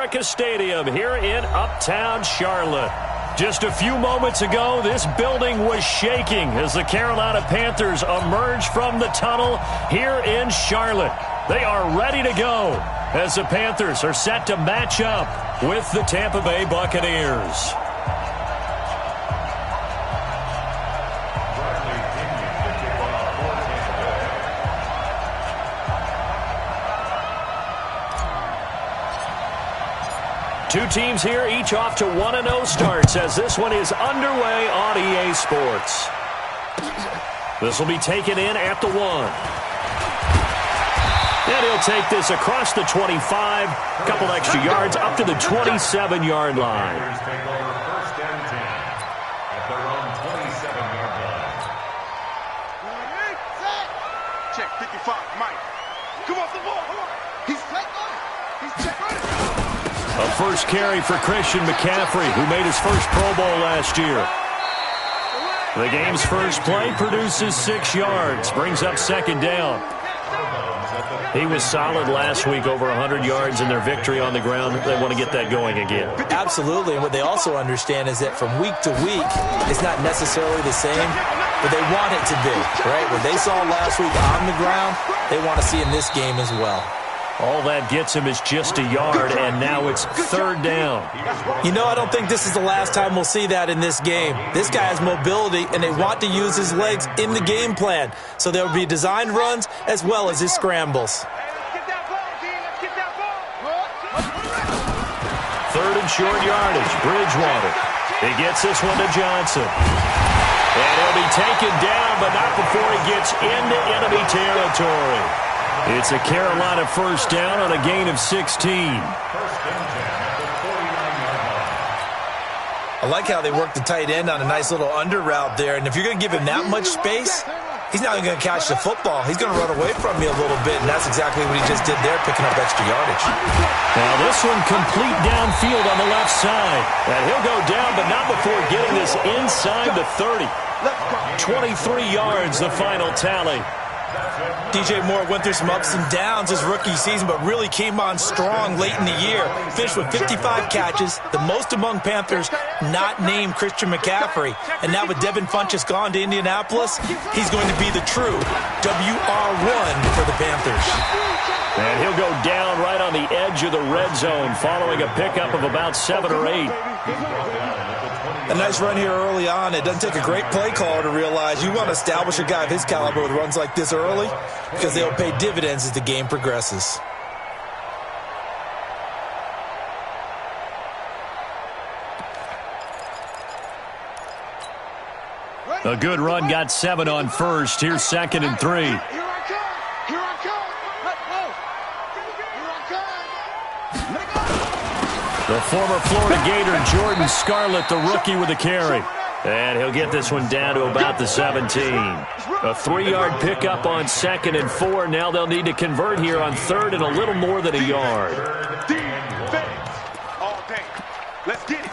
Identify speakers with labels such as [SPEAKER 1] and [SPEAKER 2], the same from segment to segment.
[SPEAKER 1] America Stadium here in Uptown Charlotte. Just a few moments ago, this building was shaking as the Carolina Panthers emerged from the tunnel here in Charlotte. They are ready to go as the Panthers are set to match up with the Tampa Bay Buccaneers. Two teams here, each off to 1-0 starts as this one is underway on EA Sports. This will be taken in at the 1. And he'll take this across the 25, a couple extra yards up to the 27-yard line.
[SPEAKER 2] Check 55, Mike. Come off the ball. He's checked on it. He's checked on it.
[SPEAKER 1] A first carry for Christian McCaffrey, who made his first Pro Bowl last year. The game's first play produces 6 yards, brings up second down. He was solid last week, over 100 yards in their victory on the ground. They want to get that going again.
[SPEAKER 3] Absolutely, and what they also understand is that from week to week, it's not necessarily the same, but they want it to be, right? What they saw last week on the ground, they want to see in this game as well.
[SPEAKER 1] All that gets him is just a yard, and now it's third down.
[SPEAKER 3] You know, I don't think this is the last time we'll see that in this game. This guy has mobility, and they want to use his legs in the game plan. So there will be designed runs as well as his scrambles.
[SPEAKER 1] Third and short yardage, Bridgewater. He gets this one to Johnson. And he'll be taken down, but not before he gets into enemy territory. It's a Carolina first down on a gain of 16.
[SPEAKER 3] I like how they work the tight end on a nice little under route there. And if you're going to give him that much space, he's not even going to catch the football. He's going to run away from you a little bit, and that's exactly what he just did there, picking up extra yardage.
[SPEAKER 1] Now this one complete downfield on the left side. And he'll go down, but not before getting this inside the 30. 23 yards, the final tally.
[SPEAKER 3] DJ Moore went through some ups and downs his rookie season, but really came on strong late in the year. Finished with 55 catches, the most among Panthers not named Christian McCaffrey. And now with Devin Funchess gone to Indianapolis, he's going to be the true WR1 for the Panthers.
[SPEAKER 1] And he'll go down right on the edge of the red zone following a pickup of about 7 or 8.
[SPEAKER 3] A nice run here early on. It doesn't take a great play caller to realize you want to establish a guy of his caliber with runs like this early because they'll pay dividends as the game progresses.
[SPEAKER 1] A good run, got 7 on first. Here's 2nd and 3.
[SPEAKER 2] Here I come. Here I come. Here I come.
[SPEAKER 1] The former Florida Gator, Jordan Scarlett, the rookie with a carry. And he'll get this one down to about the 17. A 3-yard pickup on 2nd and 4. Now they'll need to convert here on 3rd and a little more than a yard.
[SPEAKER 2] Defense. All day. Let's get it.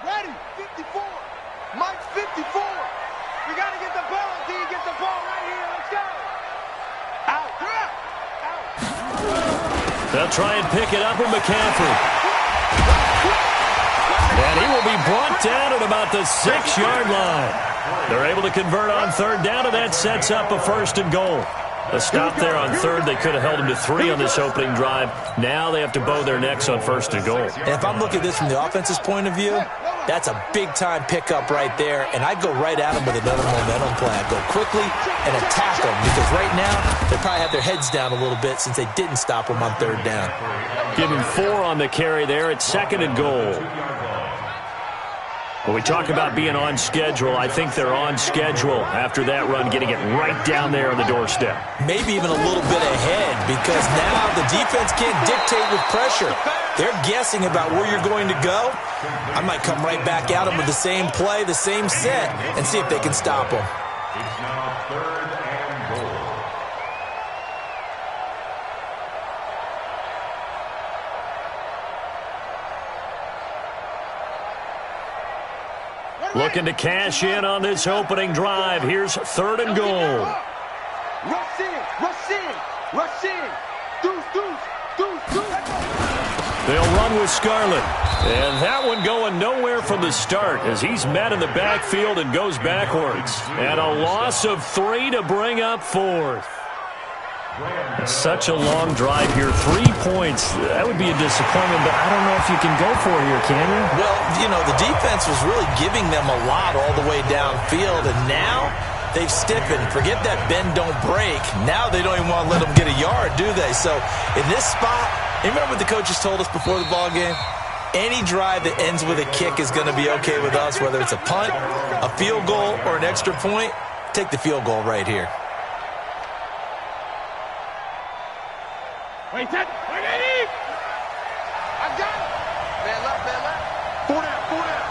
[SPEAKER 2] Ready. 54. Mike 54. We got to get the ball, D. Get the ball right here. Let's go. Out.
[SPEAKER 1] They'll try and pick it up with McCaffrey. And he will be brought down at about the 6-yard line. They're able to convert on 3rd down, and that sets up a 1st and goal. A stop there on 3rd. They could have held him to 3 on this opening drive. Now they have to bow their necks on 1st and goal.
[SPEAKER 3] And if I'm looking at this from the offense's point of view, that's a big-time pickup right there, and I'd go right at him with another momentum play. I'd go quickly and attack them because right now they probably have their heads down a little bit since they didn't stop him on 3rd down.
[SPEAKER 1] Give him 4 on the carry there. It's 2nd and goal. When we talk about being on schedule, I think they're on schedule after that run, getting it right down there on the doorstep.
[SPEAKER 3] Maybe even a little bit ahead because now the defense can't dictate with pressure. They're guessing about where you're going to go. I might come right back at them with the same play, the same set, and see if they can stop them.
[SPEAKER 4] It's now 3rd and goal.
[SPEAKER 1] Looking to cash in on this opening drive. Here's 3rd and goal.
[SPEAKER 2] Rush in. Rush in. Rush in. Through
[SPEAKER 1] They'll run with Scarlett. And that one going nowhere from the start as he's met in the backfield and goes backwards. And a loss of 3 to bring up 4th. Such a long drive here. 3 points. That would be a disappointment, but I don't know if you can go for it here, can you?
[SPEAKER 3] Well, you know, the defense was really giving them a lot all the way downfield, and now they've stiffened. Forget that bend, don't break. Now they don't even want to let them get a yard, do they? So in this spot, you remember what the coaches told us before the ball game? Any drive that ends with a kick is going to be okay with us, whether it's a punt, a field goal, or an extra point. Take the field goal right here.
[SPEAKER 2] Wait, that. I got it. Man left, man left. 4 down, 4 down.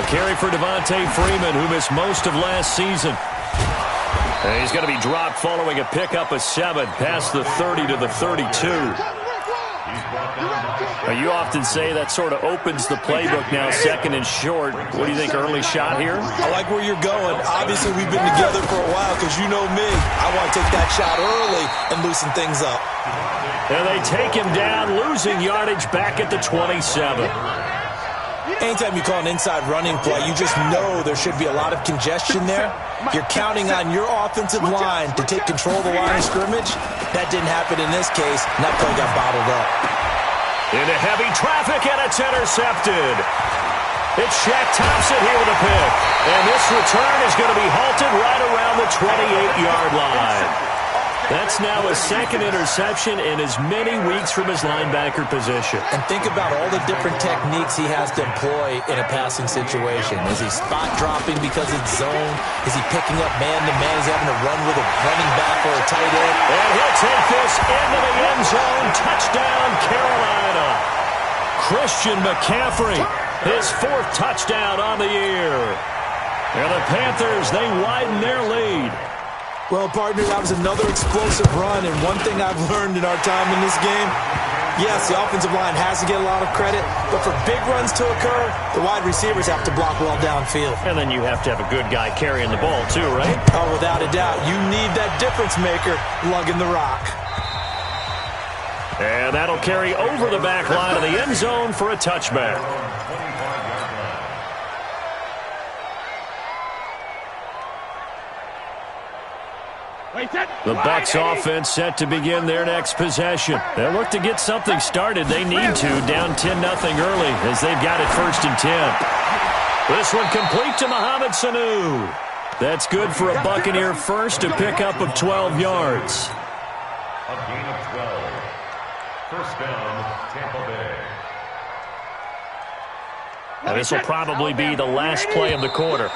[SPEAKER 1] A carry for Devontae Freeman, who missed most of last season. And he's going to be dropped following a pickup of 7 past the 30 to the 32. You often say that sort of opens the playbook now, 2nd and short. What do you think, early shot here?
[SPEAKER 3] I like where you're going. Obviously, we've been together for a while because you know me. I want to take that shot early and loosen things up.
[SPEAKER 1] And they take him down, losing yardage back at the 27.
[SPEAKER 3] Anytime you call an inside running play, you just know there should be a lot of congestion there. You're counting on your offensive line to take control of the line of scrimmage. That didn't happen in this case, and that play got bottled up.
[SPEAKER 1] Into heavy traffic, and it's intercepted. It's Shaq Thompson here with a pick. And this return is going to be halted right around the 28-yard line. That's now a 2nd interception in as many weeks from his linebacker position.
[SPEAKER 3] And think about all the different techniques he has to employ in a passing situation. Is he spot dropping because it's zone? Is he picking up man-to-man? Is he having to run with a running back or a tight end?
[SPEAKER 1] And he'll take this into the end zone. Touchdown, Carolina. Christian McCaffrey, his 4th touchdown on the year. And the Panthers, they widen their lead.
[SPEAKER 3] Well, partner, that was another explosive run, and one thing I've learned in our time in this game, yes, the offensive line has to get a lot of credit, but for big runs to occur, the wide receivers have to block well downfield.
[SPEAKER 1] And then you have to have a good guy carrying the ball too, right?
[SPEAKER 3] Oh, without a doubt. You need that difference maker lugging the rock.
[SPEAKER 1] And that'll carry over the back line of the end zone for a touchback. The Bucs offense set to begin their next possession. They'll look to get something started. They need to, down 10-0 early as they've got it 1st and 10. This one complete to Mohamed Sanu. That's good for a Buccaneer first, a pickup of 12 yards.
[SPEAKER 4] A gain of 12. First down, Tampa Bay.
[SPEAKER 1] And this will probably be the last play of the quarter.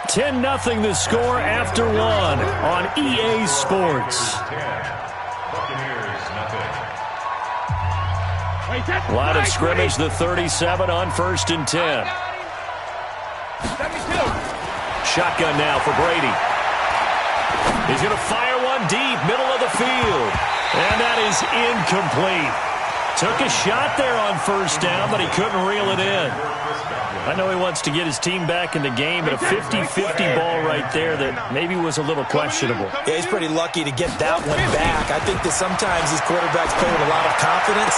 [SPEAKER 1] 10-0 the score after 1 on EA Sports. Line of scrimmage, the 37 on 1st and 10. Shotgun now for Brady. He's going to fire one deep, middle of the field. And that is incomplete. Took a shot there on 1st down, but he couldn't reel it in. I know he wants to get his team back in the game, but a 50-50 ball right there that maybe was a little questionable.
[SPEAKER 3] Yeah, he's pretty lucky to get that one back. I think that sometimes these quarterbacks play with a lot of confidence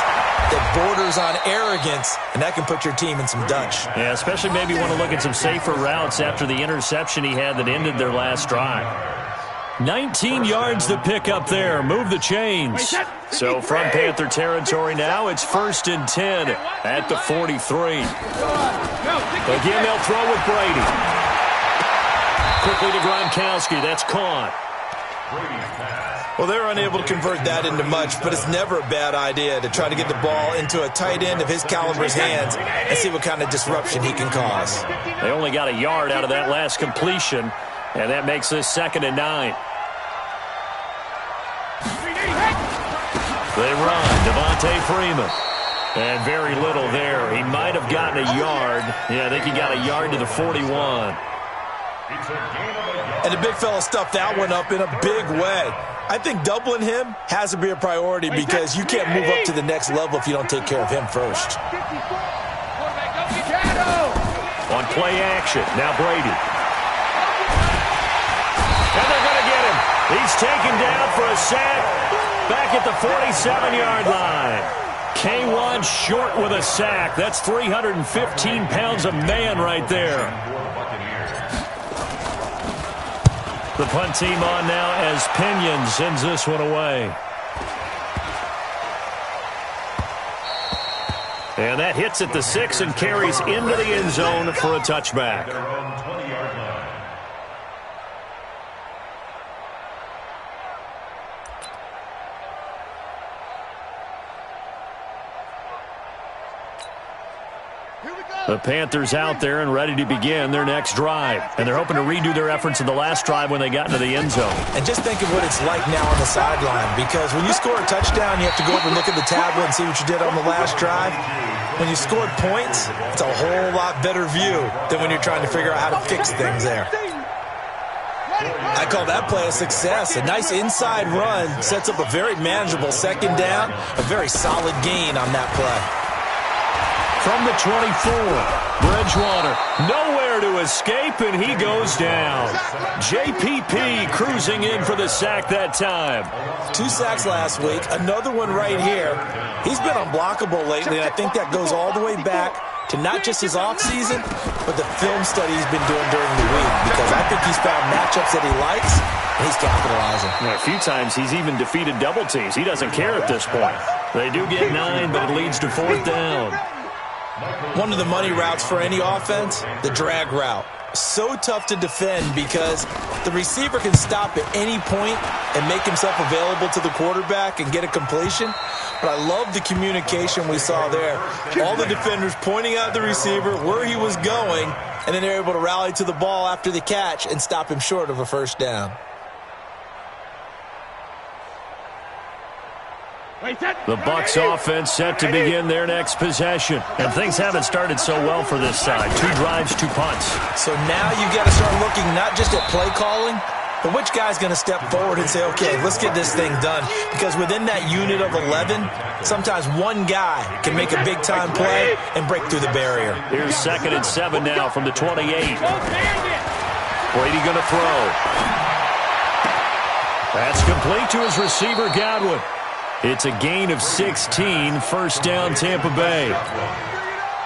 [SPEAKER 3] that borders on arrogance, and that can put your team in some Dutch.
[SPEAKER 1] Yeah, especially maybe want to look at some safer routes after the interception he had that ended their last drive. 19 yards to pick up there. Move the chains. So from Panther territory now, it's 1st and 10 at the 43. Again, they'll throw with Brady. Quickly to Gronkowski. That's caught.
[SPEAKER 3] Well, they're unable to convert that into much, but it's never a bad idea to try to get the ball into a tight end of his caliber's hands and see what kind of disruption he can cause.
[SPEAKER 1] They only got a yard out of that last completion, and that makes this 2nd and 9. They run. Devontae Freeman. And very little there. He might have gotten a yard. Yeah, I think he got a yard to the 41.
[SPEAKER 3] And the big fella stuffed that one up in a big way. I think doubling him has to be a priority because you can't move up to the next level if you don't take care of him first.
[SPEAKER 1] On play action, now Brady. He's taken down for a sack back at the 47-yard line. K1 short with a sack. That's 315 pounds of man right there. The punt team on now as Pinion sends this one away. And that hits at the 6 and carries into the end zone for a touchback. The Panthers out there and ready to begin their next drive. And they're hoping to redo their efforts in the last drive when they got into the end zone.
[SPEAKER 3] And just think of what it's like now on the sideline, because when you score a touchdown, you have to go over and look at the tablet and see what you did on the last drive. When you scored points, it's a whole lot better view than when you're trying to figure out how to fix things there. I call that play a success. A nice inside run sets up a very manageable second down, a very solid gain on that play.
[SPEAKER 1] From the 24, Bridgewater, nowhere to escape, and he goes down. JPP cruising in for the sack that time.
[SPEAKER 3] 2 sacks last week, another one right here. He's been unblockable lately, and I think that goes all the way back to not just his offseason, but the film study he's been doing during the week, because I think he's found matchups that he likes, and he's capitalizing.
[SPEAKER 1] A few times he's even defeated double teams. He doesn't care at this point. They do get 9, but it leads to 4th down.
[SPEAKER 3] One of the money routes for any offense, the drag route. So tough to defend because the receiver can stop at any point and make himself available to the quarterback and get a completion. But I love the communication we saw there. All the defenders pointing out the receiver, where he was going, and then they're able to rally to the ball after the catch and stop him short of a first down.
[SPEAKER 1] The Bucs offense set to begin their next possession. And things haven't started so well for this side. 2 drives, 2 punts.
[SPEAKER 3] So now you got to start looking not just at play calling, but which guy's going to step forward and say, okay, let's get this thing done. Because within that unit of 11, sometimes one guy can make a big-time play and break through the barrier.
[SPEAKER 1] Here's 2nd and 7 now from the 28. Brady going to throw. That's complete to his receiver, Godwin. It's a gain of 16, first down Tampa Bay.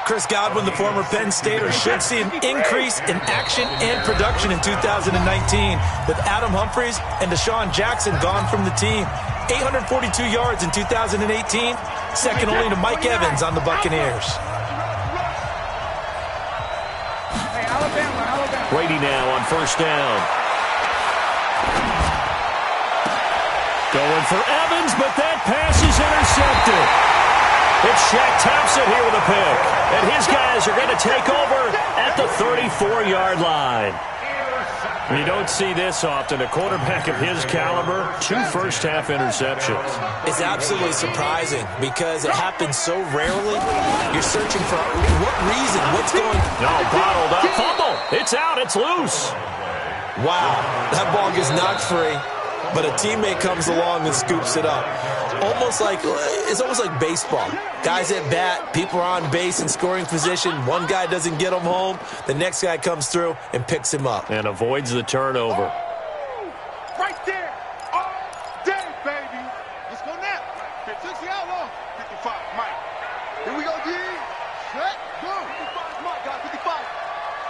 [SPEAKER 3] Chris Godwin, the former Penn Stater, should see an increase in action and production in 2019 with Adam Humphries and Deshaun Jackson gone from the team. 842 yards in 2018, second only to Mike Evans on the Buccaneers.
[SPEAKER 1] Brady now on first down. Going for Evans, but that pass is intercepted. It's Shaq Thompson here with a pick. And his guys are going to take over at the 34-yard line. You don't see this often. A quarterback of his caliber, 2 first-half interceptions.
[SPEAKER 3] It's absolutely surprising because it happens so rarely. You're searching for what reason, what's going on.
[SPEAKER 1] No, bottled up. Fumble. It's out. It's loose.
[SPEAKER 3] Wow, that ball gets knocked free. But a teammate comes along and scoops it up. It's almost like baseball. Guys at bat, people are on base in scoring position. One guy doesn't get him home. The next guy comes through and picks him up.
[SPEAKER 1] And avoids the turnover.
[SPEAKER 2] Right there. All day, baby. Let's go now. 56 the outlaw. 55, Mike. Here we go, D. Set, go. 55, Mike, got 55.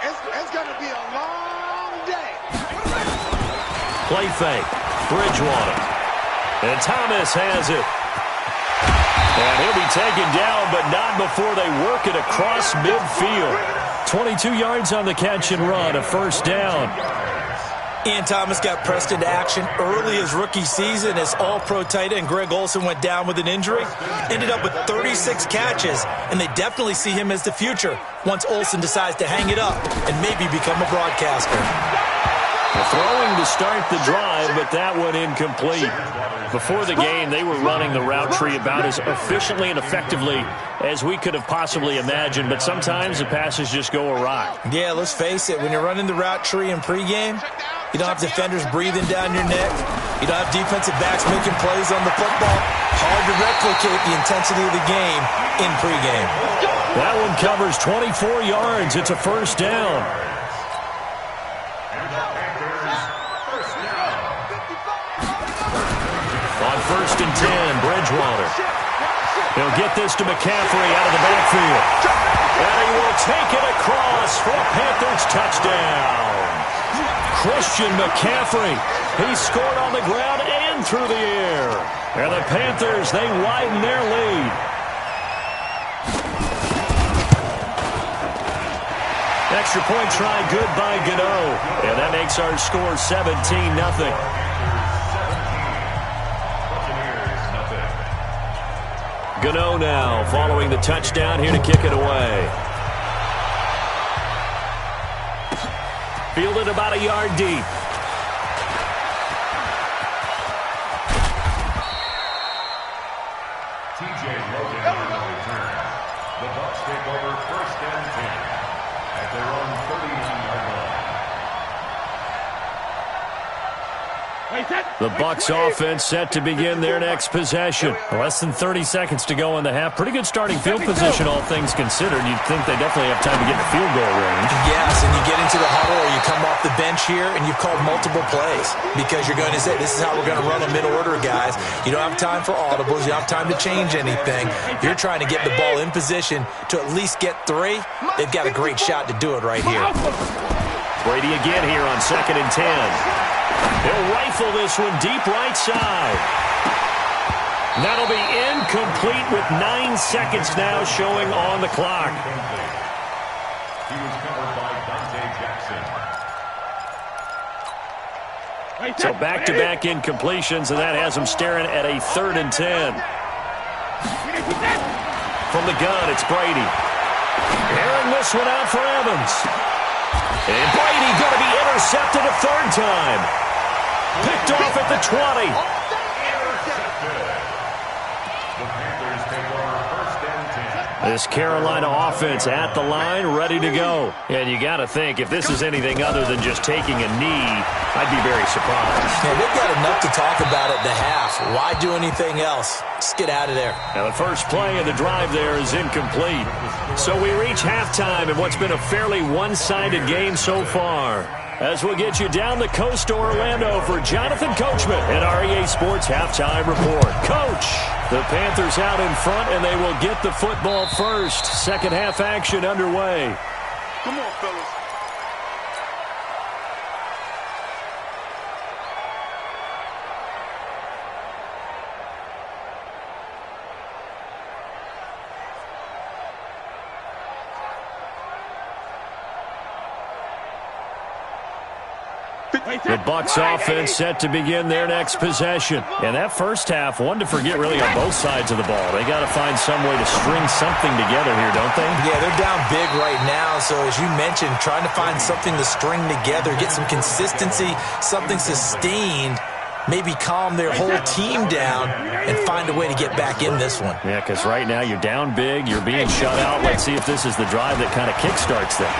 [SPEAKER 2] It's going to be a long day.
[SPEAKER 1] Play fake. Bridgewater. And Thomas has it. And he'll be taken down, but not before they work it across midfield. 22 yards on the catch and run, a first down.
[SPEAKER 3] Ian Thomas got pressed into action early his rookie season as all-pro tight end Greg Olsen went down with an injury. Ended up with 36 catches, and they definitely see him as the future once Olsen decides to hang it up and maybe become a broadcaster.
[SPEAKER 1] Throwing to start the drive, but that one incomplete. Before the game, they were running the route tree about as efficiently and effectively as we could have possibly imagined, but sometimes the passes just go awry.
[SPEAKER 3] Yeah, let's face it, when you're running the route tree in pregame, you don't have defenders breathing down your neck. You don't have defensive backs making plays on the football. Hard to replicate the intensity of the game in pregame.
[SPEAKER 1] That one covers 24 yards. It's a first down. 1st and 10, Bridgewater. He'll get this to McCaffrey out of the backfield. And he will take it across for a Panthers touchdown. Christian McCaffrey. He scored on the ground and through the air. And the Panthers, they widen their lead. Extra point try good by Gano. And that makes our score 17-0. Gano now following the touchdown here to kick it away. Fielded about a yard deep.
[SPEAKER 4] TJ Logan on the return. The Bucs take over 1st and 10 at their own 39-yard line.
[SPEAKER 1] The Bucs offense set to begin their next possession. Less than 30 seconds to go in the half. Pretty good starting field position, all things considered. You'd think they definitely have time to get in the field goal range.
[SPEAKER 3] Yes, and you get into the huddle or you come off the bench here and you've called multiple plays because you're going to say, this is how we're going to run them in order, guys. You don't have time for audibles. You don't have time to change anything. You're trying to get the ball in position to at least get 3. They've got a great shot to do it right here.
[SPEAKER 1] Brady again here on 2nd and 10. He'll rifle this one deep right side. That'll be incomplete with 9 seconds now showing on the clock.
[SPEAKER 4] He was covered by Dante Jackson.
[SPEAKER 1] So back-to-back incompletions, and that has him staring at a 3rd and 10. From the gun, it's Brady. Airing this one out for Evans. And Brady going to be intercepted a 3rd time. Picked off at the 20. This Carolina offense at the line, ready to go. And you got to think, if this is anything other than just taking a knee, I'd be very surprised.
[SPEAKER 3] Yeah, they've got enough to talk about at the half. Why do anything else? Just get out of there.
[SPEAKER 1] Now, the first play of the drive there is incomplete. So we reach halftime in what's been a fairly one-sided game so far. As we'll get you down the coast to Orlando for Jonathan Coachman at REA Sports Halftime Report. Coach, the Panthers out in front, and they will get the football first. Second half action underway.
[SPEAKER 2] Come on, fellas.
[SPEAKER 1] The Bucs offense set to begin their next possession. And that first half, one to forget really on both sides of the ball. They got to find some way to string something together here, don't they?
[SPEAKER 3] Yeah, they're down big right now. So as you mentioned, trying to find something to string together, get some consistency, something sustained, maybe calm their whole team down and find a way to get back in this one.
[SPEAKER 1] Yeah, because right now you're down big, you're being shut out. Let's see if this is the drive that kind of kickstarts them.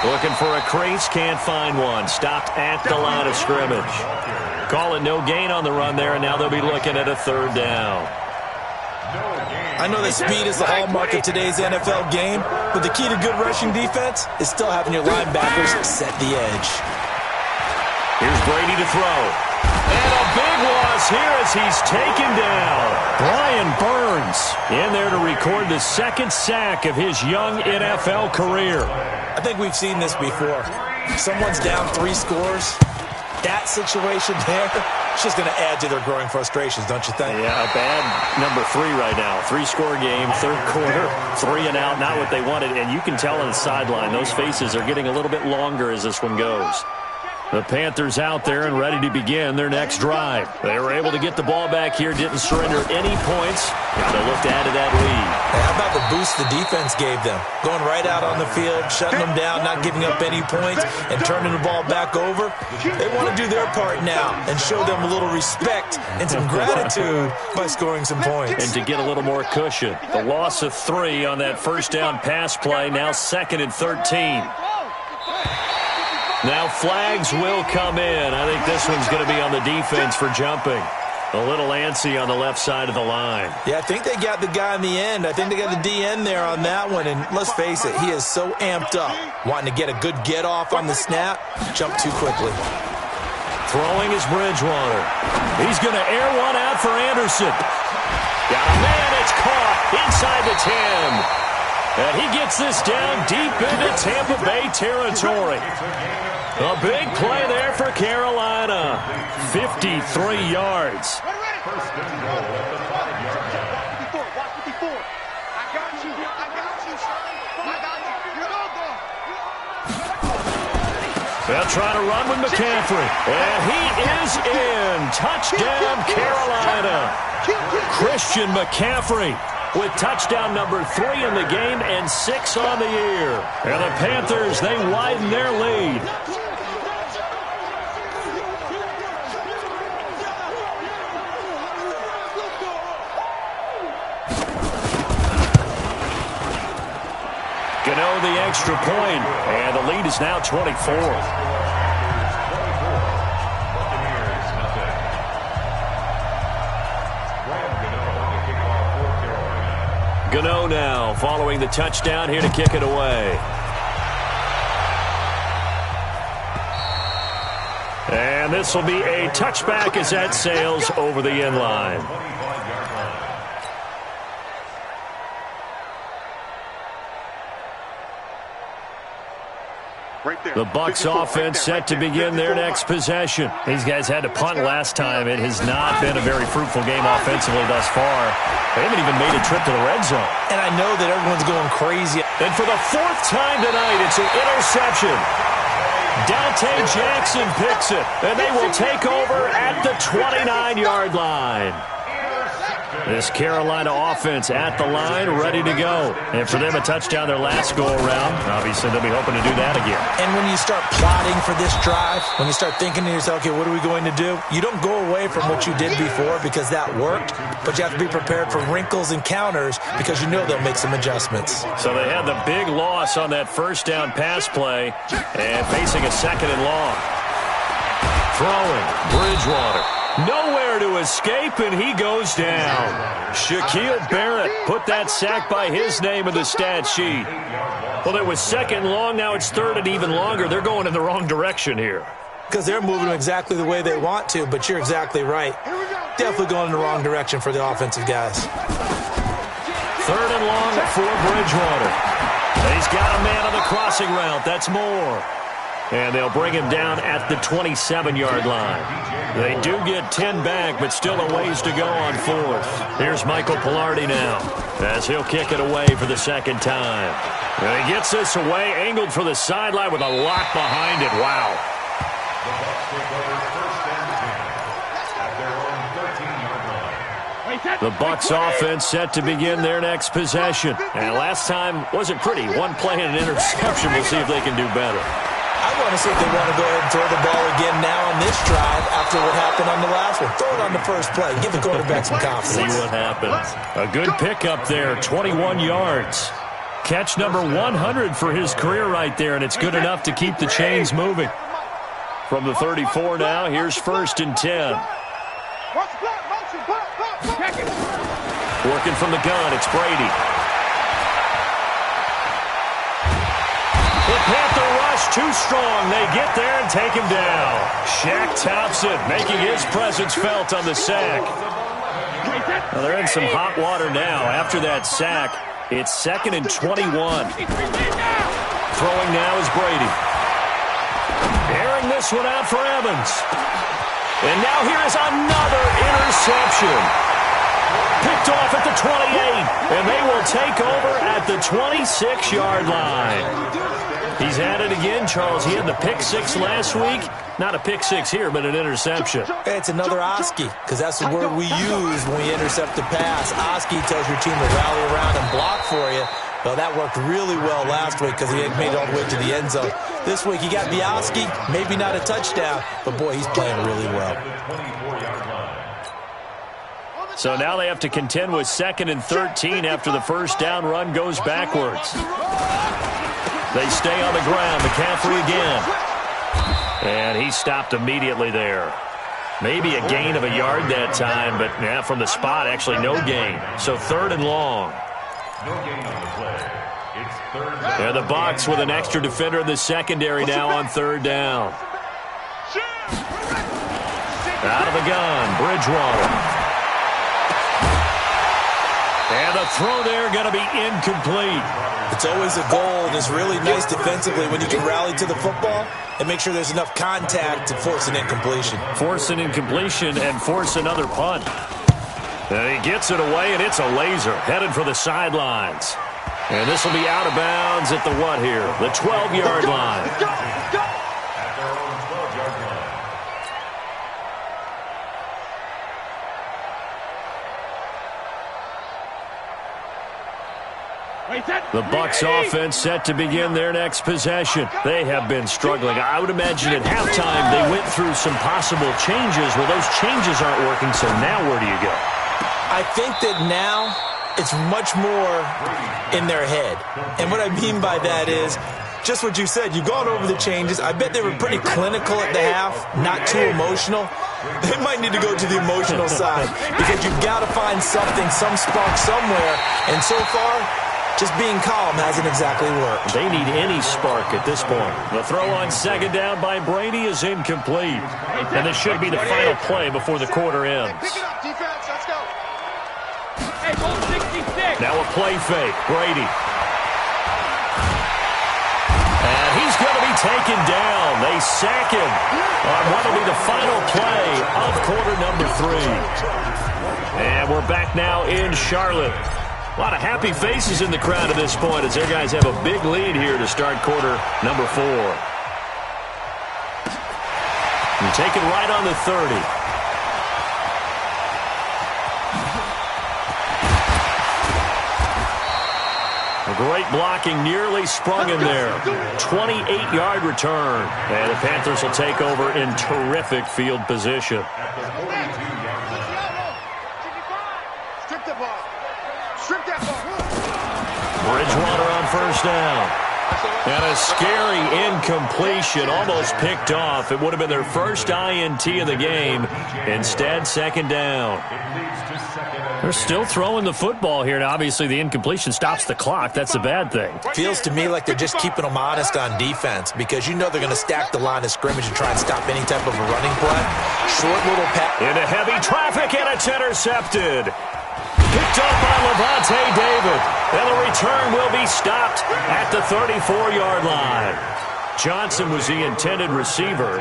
[SPEAKER 1] Looking for a crease, can't find one. Stopped at the line of scrimmage. Call it no gain on the run there, and now they'll be looking at a 3rd down.
[SPEAKER 3] I know that speed is the hallmark of today's NFL game, but the key to good rushing defense is still having your linebackers set the edge.
[SPEAKER 1] Here's Brady to throw. And a big loss here as he's taken down. Brian Burns in there to record the 2nd sack of his young NFL career.
[SPEAKER 3] I think we've seen this before. Someone's down 3 scores. That situation there, it's just going to add to their growing frustrations, don't you think?
[SPEAKER 1] Yeah, a bad number 3 right now. 3-score game, 3rd quarter, 3 and out, not what they wanted. And you can tell on the sideline, those faces are getting a little bit longer as this one goes. The Panthers out there and ready to begin their next drive. They were able to get the ball back here, didn't surrender any points. Got to look to add to that lead.
[SPEAKER 3] Hey, how about the boost the defense gave them? Going right out on the field, shutting them down, not giving up any points, and turning the ball back over. They want to do their part now and show them a little respect and some gratitude by scoring some points.
[SPEAKER 1] And to get a little more cushion. The loss of 3 on that first down pass play, now 2nd and 13. Now flags will come in. I think this one's going to be on the defense for jumping. A little antsy on the left side of the line.
[SPEAKER 3] Yeah, I think they got the guy in the end. I think they got the DN there on that one. And let's face it, he is so amped up, wanting to get a good get-off on the snap, jump too quickly.
[SPEAKER 1] Throwing is Bridgewater. He's going to air one out for Anderson. Got a man, it's caught inside the 10. And he gets this down deep into Tampa Bay territory. A big play there for Carolina. 53 yards. They'll try to run with McCaffrey. And he is in. Touchdown, Carolina. Christian McCaffrey with touchdown number 3 in the game and 6 on the year. And the Panthers, they widen their lead. Gano the extra point, and the lead is now 24. Gano now following the touchdown here to kick it away. And this will be a touchback as that sails over the end line. The Bucs offense set to begin their next possession. These guys had to punt last time. It has not been a very fruitful game offensively thus far. They haven't even made a trip to the red zone.
[SPEAKER 3] And I know that everyone's going crazy.
[SPEAKER 1] And for the 4th time tonight, it's an interception. Dante Jackson picks it, and they will take over at the 29-yard line. This Carolina offense at the line, ready to go. And for them, a touchdown their last go-around. Obviously, they'll be hoping to do that again.
[SPEAKER 3] And when you start plotting for this drive, when you start thinking to yourself, okay, what are we going to do? You don't go away from what you did before because that worked, but you have to be prepared for wrinkles and counters because you know they'll make some adjustments.
[SPEAKER 1] So they had the big loss on that first down pass play and facing a 2nd and long. Throwing, Bridgewater. Nowhere to escape, and he goes down. Shaquille Barrett put that sack by his name in the stat sheet. Well, it was 2nd and long. Now it's 3rd and even longer. They're going in the wrong direction here.
[SPEAKER 3] Because they're moving exactly the way they want to, but you're exactly right. Definitely going in the wrong direction for the offensive guys.
[SPEAKER 1] 3rd and long for Bridgewater. He's got a man on the crossing route. That's Moore. And they'll bring him down at the 27-yard line. They do get 10 back, but still a ways to go on 4th. Here's Michael Pilardi now, as he'll kick it away for the 2nd time. And he gets this away, angled for the sideline with a lock behind it. Wow. The Bucs offense set to begin their next possession. And last time wasn't pretty. One play and an interception. We'll see if they can do better.
[SPEAKER 3] I want to see if they want to go ahead and throw the ball again now on this drive after what happened on the last one. Throw it on the first play. Give the quarterback some confidence.
[SPEAKER 1] See what happens. A good pickup there, 21 yards. Catch number 100 for his career right there, and it's good enough to keep the chains moving. From the 34 now, here's 1st and 10. Working from the gun, it's Brady. The Panther rush too strong. They get there and take him down. Shaq Thompson making his presence felt on the sack. Well, they're in some hot water now. After that sack, it's 2nd and 21. Throwing now is Brady. Airing this one out for Evans. And now here is another interception. Picked off at the 28, and they will take over at the 26-yard line. He's at it again, Charles. He had the pick 6 last week. Not a pick 6 here, but an interception.
[SPEAKER 3] It's another Oski, because that's the word we use when we intercept a pass. Oski tells your team to rally around and block for you. Well, that worked really well last week because he had made it all the way to the end zone. This week he got the Oski, maybe not a touchdown, but boy, he's playing really well.
[SPEAKER 1] So now they have to contend with 2nd and 13 after the first down run goes backwards. They stay on the ground. McCaffrey again. And he stopped immediately there. Maybe a gain of a yard that time, but yeah, from the spot, actually no gain. So 3rd and long. And the Bucs with an extra defender in the secondary now on 3rd down. Out of the gun, Bridgewater. And the throw there going to be incomplete.
[SPEAKER 3] It's always a goal, and it's really nice defensively when you can rally to the football and make sure there's enough contact to force an incompletion.
[SPEAKER 1] Force an incompletion and force another punt. And he gets it away, and it's a laser headed for the sidelines. And this will be out of bounds at the what here? The 12-yard line.
[SPEAKER 4] At their own 12-yard line.
[SPEAKER 1] The Bucs offense set to begin their next possession. They have been struggling. I would imagine at halftime they went through some possible changes. Well, those changes aren't working, so now where do you go?
[SPEAKER 3] I think that now it's much more in their head. And what I mean by that is just what you said. You've gone over the changes. I bet they were pretty clinical at the half, not too emotional. They might need to go to the emotional side because you've got to find something, some spark somewhere. And so far, just being calm hasn't exactly worked.
[SPEAKER 1] They need any spark at this point. The throw on second down by Brady is incomplete. And this should be the final play before the quarter ends.
[SPEAKER 2] Pick it up, defense. Let's go.
[SPEAKER 5] Hey, ball 66.
[SPEAKER 1] Now a play fake. Brady. And he's going to be taken down. They sack him on what will be the final play of quarter number 3. And we're back now in Charlotte. A lot of happy faces in the crowd at this point as their guys have a big lead here to start quarter number 4. And take it right on the 30. A great blocking, nearly sprung in there. 28-yard return. And the Panthers will take over in terrific field position.
[SPEAKER 2] Strip the ball. Strip that ball.
[SPEAKER 1] Bridgewater on first down. And a scary incompletion, almost picked off. It would have been their first INT of the game. Instead, second down. They're still throwing the football here. Now, obviously, the incompletion stops the clock. That's a bad thing.
[SPEAKER 3] Feels to me like they're just keeping them honest on defense because you know they're going to stack the line of scrimmage and try and stop any type of a running play. Short little pass.
[SPEAKER 1] Into heavy traffic, and it's intercepted. Picked up by Levante David. And the return will be stopped at the 34-yard line. Johnson was the intended receiver.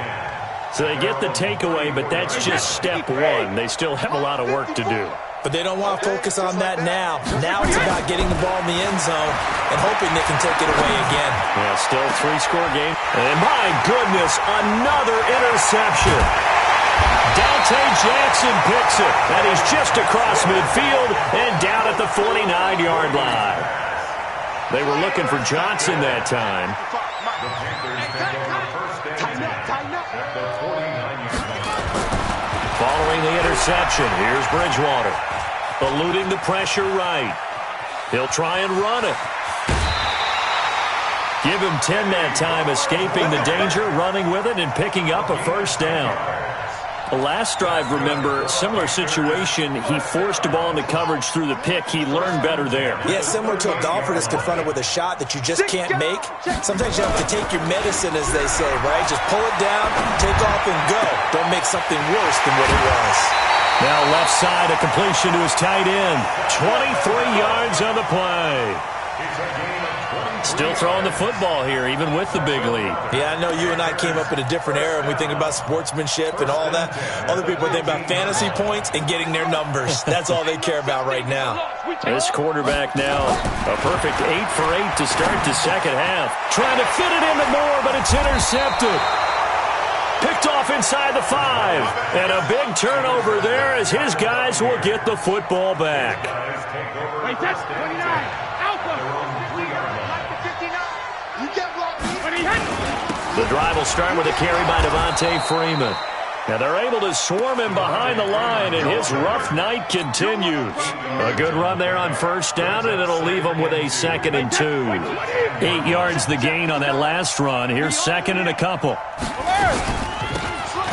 [SPEAKER 1] So they get the takeaway, but that's just step one. They still have a lot of work to do.
[SPEAKER 3] But they don't want to focus on that now. Now it's about getting the ball in the end zone and hoping they can take it away again.
[SPEAKER 1] Yeah, still 3-score game. And my goodness, another interception. Dante Jackson picks it, and he's just across midfield and down at the 49-yard line. They were looking for Johnson that time.
[SPEAKER 4] The Panthers take over first and 10 at the 49-yard line.
[SPEAKER 1] Following the interception, here's Bridgewater. Eluding the pressure right. He'll try and run it. Give him 10 that time, escaping the danger, running with it, and picking up a first down. The last drive, remember, similar situation. He forced a ball into coverage through the pick. He learned better there.
[SPEAKER 3] Yeah, similar to a golfer that's confronted with a shot that you just can't make. Sometimes you have to take your medicine, as they say, right? Just pull it down, take off, and go. Don't make something worse than what it was.
[SPEAKER 1] Now left side, a completion to his tight end. 23 yards on the play. Still throwing the football here, even with the big lead.
[SPEAKER 3] Yeah, I know you and I came up in a different era, and we think about sportsmanship and all that. Other people think about fantasy points and getting their numbers. That's all they care about right now.
[SPEAKER 1] This quarterback now, a perfect 8 for 8 to start the second half. Trying to fit it into Moore, but it's intercepted. Picked off inside the 5. And a big turnover there as his guys will get the football back.
[SPEAKER 5] Wait, that's 29. Alpha.
[SPEAKER 1] The drive will start with a carry by Devontae Freeman. And they're able to swarm him behind the line, and his rough night continues. A good run there on first down, and it'll leave him with a 2nd and 2. 8 yards the gain on that last run. Here's 2nd and a couple.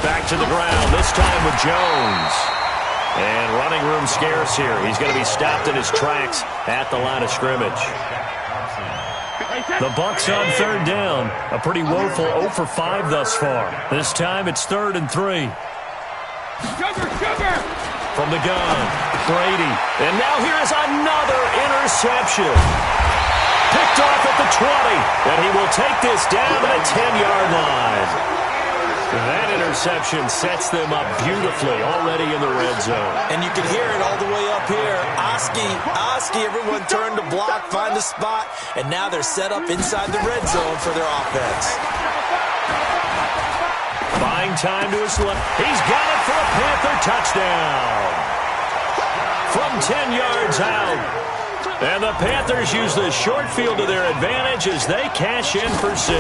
[SPEAKER 1] Back to the ground, this time with Jones. And running room scarce here. He's going to be stopped in his tracks at the line of scrimmage. The Bucs on 3rd down. A pretty woeful 0 for 5 thus far. This time it's 3rd and 3.
[SPEAKER 5] Sugar!
[SPEAKER 1] From the gun, Brady. And now here is another interception. Picked off at the 20. And he will take this down to the 10-yard line. That interception sets them up beautifully already in the red zone.
[SPEAKER 3] And you can hear it all the way up here. Oski, everyone turned to block, find a spot, and now they're set up inside the red zone for their offense.
[SPEAKER 1] Buying time to his left. He's got it for a Panther touchdown. From 10 yards out. And the Panthers use the short field to their advantage as they cash in for 6.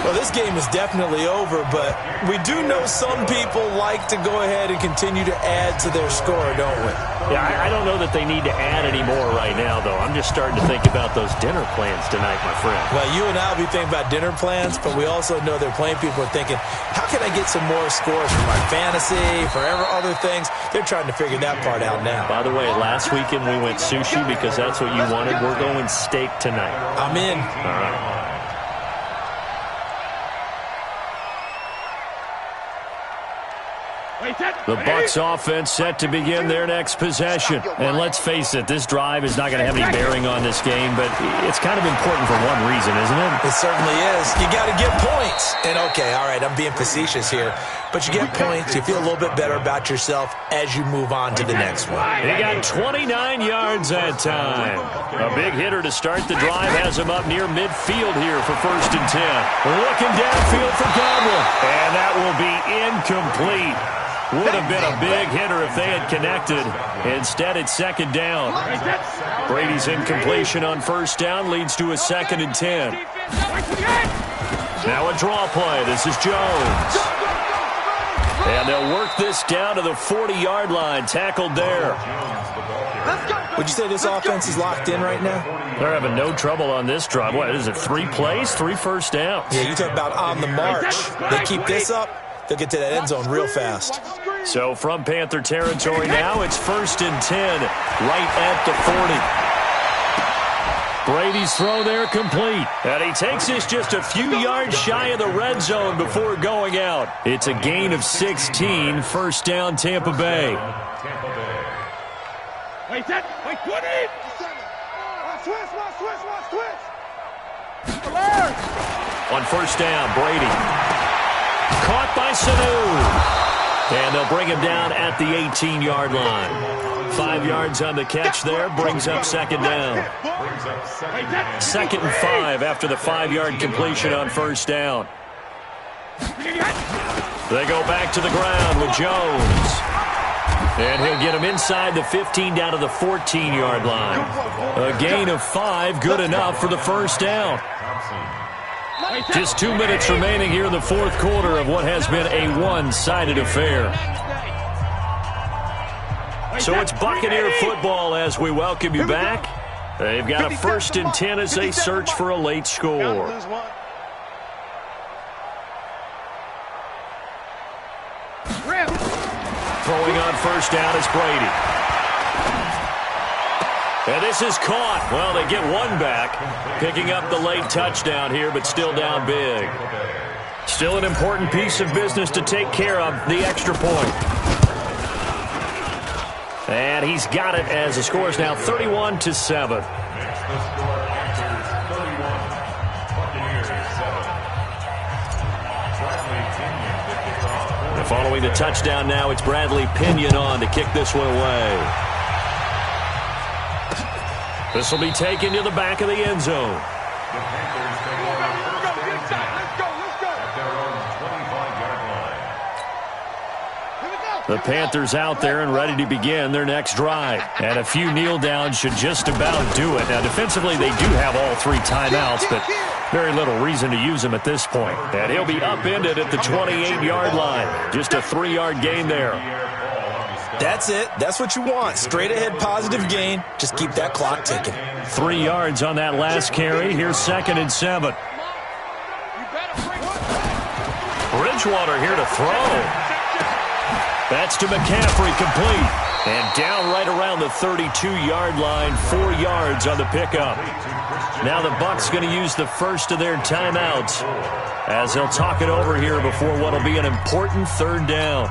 [SPEAKER 3] Well, this game is definitely over, but we do know some people like to go ahead and continue to add to their score, don't we?
[SPEAKER 1] Yeah, I don't know that they need to add any more right now, though. I'm just starting to think about those dinner plans tonight, my friend.
[SPEAKER 3] Well, you and I will be thinking about dinner plans, but we also know they're playing people are thinking, how can I get some more scores for my fantasy, for other things? They're trying to figure that part out now.
[SPEAKER 1] By the way, last weekend we went sushi because that's what you wanted. We're going steak tonight.
[SPEAKER 3] I'm in.
[SPEAKER 1] All right. The Bucs offense set to begin their next possession. And let's face it, this drive is not going to have any bearing on this game, but it's kind of important for one reason, isn't it?
[SPEAKER 3] It certainly is. You got to get points. And okay, all right, I'm being facetious here, but you get points, you feel a little bit better about yourself as you move on to the next one.
[SPEAKER 1] He got 29 yards that time. A big hitter to start the drive has him up near midfield here for 1st and 10. Looking downfield for Godwin. And that will be incomplete. Would have been a big hitter if they had connected. Instead, it's 2nd down. Brady's incompletion on 1st down leads to a 2nd and 10. Now a draw play. This is Jones. And they'll work this down to the 40-yard line. Tackled there.
[SPEAKER 3] Would you say this offense is locked in right now?
[SPEAKER 1] They're having no trouble on this drive. What is it, 3 plays, 3 first downs?
[SPEAKER 3] Yeah, you talk about on the march. They keep this up, they'll get to that end zone real fast.
[SPEAKER 1] So from Panther territory now, it's 1st and 10, right at the 40. Brady's throw there complete. And he takes this just a few yards shy of the red zone before going out. It's a gain of 16, 1st down Tampa Bay.
[SPEAKER 5] Wait, 20!
[SPEAKER 1] On 1st down, Brady. Caught by Sanu. And they'll bring him down at the 18-yard line. 5 yards on the catch there, brings up 2nd down. 2nd and 5 after the 5-yard completion on 1st down. They go back to the ground with Jones. And he'll get him inside the 15 down to the 14-yard line. A gain of 5, good enough for the 1st down. Just 2 minutes remaining here in the 4th quarter of what has been a one-sided affair. So it's Buccaneer football as we welcome you back. They've got a 1st and 10 as they search for a late score. Throwing on 1st down is Brady. And this is caught. Well, they get one back, picking up the late touchdown here, but still down big. Still an important piece of business to take care of, the extra point. And he's got it as the score is now 31-7. And following the touchdown now, it's Bradley Pinion on to kick this one away. This will be taken to the back of the end zone. The Panthers out there and ready to begin their next drive. And a few kneel downs should just about do it. Now, defensively, they do have all 3 timeouts, but very little reason to use them at this point. And he'll be upended at the 28-yard line. Just a 3-yard gain there.
[SPEAKER 3] That's it. That's what you want. Straight ahead positive gain. Just keep that clock ticking.
[SPEAKER 1] 3 yards on that last carry. Here's 2nd and 7. Bridgewater here to throw. That's to McCaffrey, complete. And down right around the 32-yard line, 4 yards on the pickup. Now the Bucs going to use the first of their timeouts as they'll talk it over here before what will be an important third down.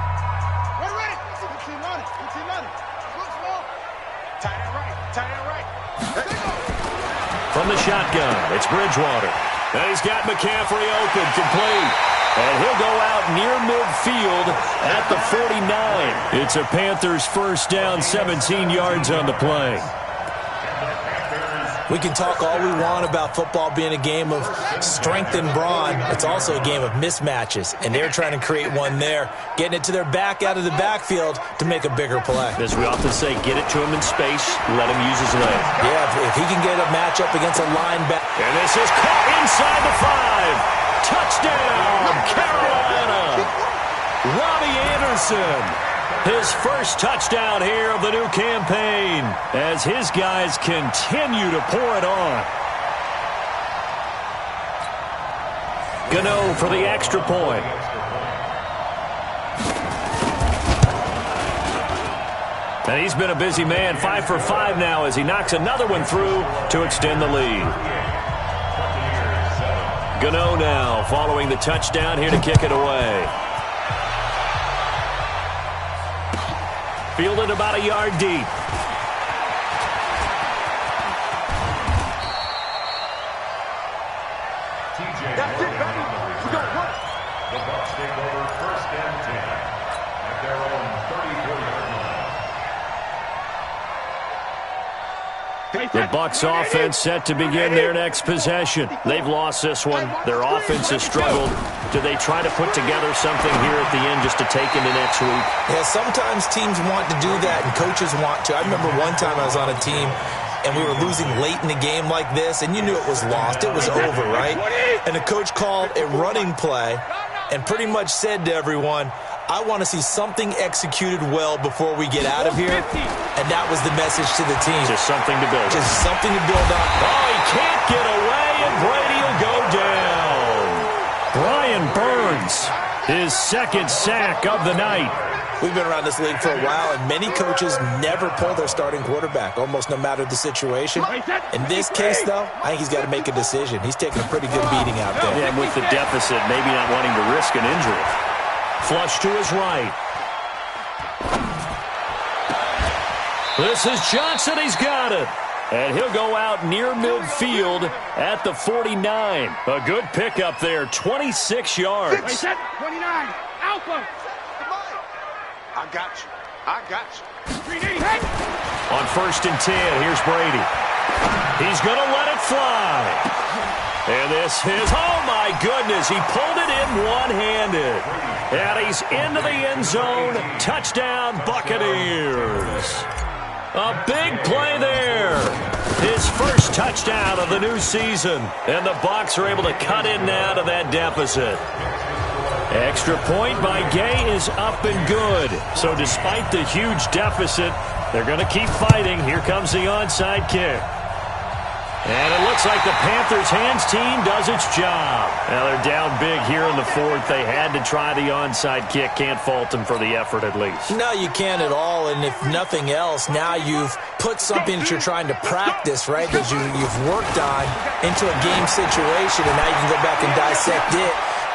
[SPEAKER 1] From the shotgun, it's Bridgewater. And he's got McCaffrey open, complete. And he'll go out near midfield at the 49. It's a Panthers first down, 17 yards on the play.
[SPEAKER 3] We can talk all we want about football being a game of strength and brawn. It's also a game of mismatches, and they're trying to create one there, getting it to their back out of the backfield to make a bigger play.
[SPEAKER 1] As we often say, get it to him in space, let him use his leg.
[SPEAKER 3] Yeah, if he can get a matchup against a linebacker.
[SPEAKER 1] And this is caught inside the 5. Touchdown, Carolina. Robbie Anderson. His first touchdown here of the new campaign as his guys continue to pour it on. Gano for the extra point. And he's been a busy man, 5 for 5 now as he knocks another one through to extend the lead. Gano now following the touchdown here to kick it away. Fielded about a yard deep.
[SPEAKER 2] That's it, baby. We got work.
[SPEAKER 4] The Bucs take over first and 10 at their own 34-yard line.
[SPEAKER 1] The Bucs offense set to begin their next possession. They've lost this one. Their offense has struggled. Do they try to put together something here at the end just to take into next week?
[SPEAKER 3] Yeah, sometimes teams want to do that and coaches want to. I remember one time I was on a team and we were losing late in the game like this, and you knew it was lost. It was over, right? And the coach called a running play and pretty much said to everyone, I want to see something executed well before we get out of here. And that was the message to the team.
[SPEAKER 1] Just something to build.
[SPEAKER 3] Just something to build on.
[SPEAKER 1] Oh, he can't get away, and Brady will go down. Brian Burns, his second sack of the night.
[SPEAKER 3] We've been around this league for a while, and many coaches never pull their starting quarterback, almost no matter the situation. In this case, though, I think he's got to make a decision. He's taking a pretty good beating out there.
[SPEAKER 1] Yeah, and with the deficit, maybe not wanting to risk an injury. Flush to his right. This is Johnson. He's got it. And he'll go out near midfield at the 49. A good pickup there, 26 yards.
[SPEAKER 5] Wait, set, 29, Alpha.
[SPEAKER 2] I got you. I got you.
[SPEAKER 5] 3D, hey.
[SPEAKER 1] On first and 10, here's Brady. He's going to let it fly. And this is, oh my goodness, he pulled it in one-handed. And he's into the end zone. Touchdown, Buccaneers. A big play there. His first touchdown of the new season. And the Bucs are able to cut in now to that deficit. Extra point by Gay is up and good. So despite the huge deficit, they're going to keep fighting. Here comes the onside kick. And it looks like the Panthers' hands team does its job. Now they're down big here in the fourth. They had to try the onside kick. Can't fault them for the effort at least.
[SPEAKER 3] No, you can't at all. And if nothing else, now you've put something that you're trying to practice, right, that you've worked on into a game situation, and now you can go back and dissect it.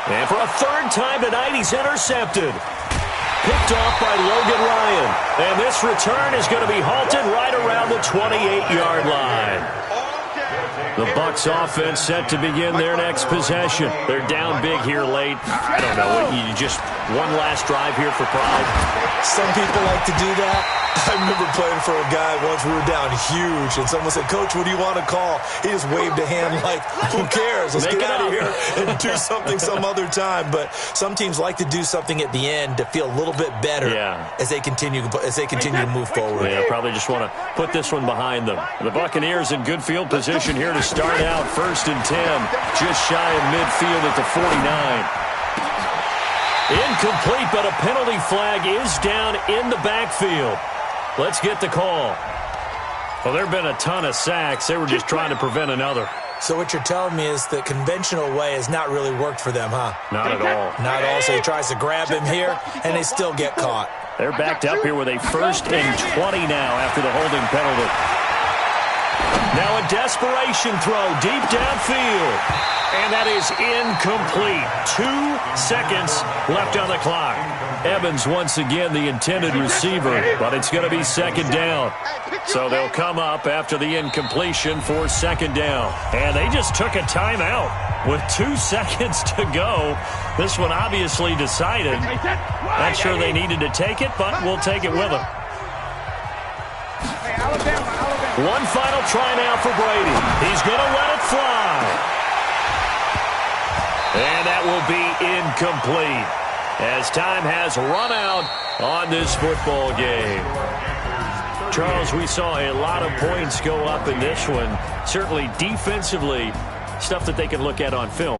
[SPEAKER 1] And for a third time tonight, he's intercepted. Picked off by Logan Ryan. And this return is going to be halted right around the 28-yard line. The Bucs offense set to begin their next possession. They're down big here late. I don't know. You just one last drive here for pride.
[SPEAKER 3] Some people like to do that. I remember playing for a guy once. We were down huge, and someone said, Coach, what do you want to call? He just waved a hand like, who cares? Let's get out of here and do something some other time. But some teams like to do something at the end to feel a little bit better as they continue to move forward.
[SPEAKER 1] Yeah, probably just want to put this one behind them. The Buccaneers in good field position here to start out first and 10, just shy of midfield at the 49. Incomplete, but a penalty flag is down in the backfield. Let's get the call. Well, there have been a ton of sacks. They were just trying to prevent another.
[SPEAKER 3] So what you're telling me is the conventional way has not really worked for them, huh?
[SPEAKER 1] Not at all.
[SPEAKER 3] Not at all. So he tries to grab him here, and they still get caught.
[SPEAKER 1] They're backed up here with a 1st and 20 now after the holding penalty. Now a desperation throw deep downfield. And that is incomplete. 2 seconds left on the clock. Evans once again the intended receiver, but it's going to be 2nd down. So they'll come up after the incompletion for 2nd down. And they just took a timeout with 2 seconds to go. This one obviously decided. Not sure they needed to take it, but we'll take it with them. One final try now for Brady. He's going to let it fly. And that will be incomplete as time has run out on this football game. Charles, we saw a lot of points go up in this one. Certainly defensively, stuff that they can look at on film.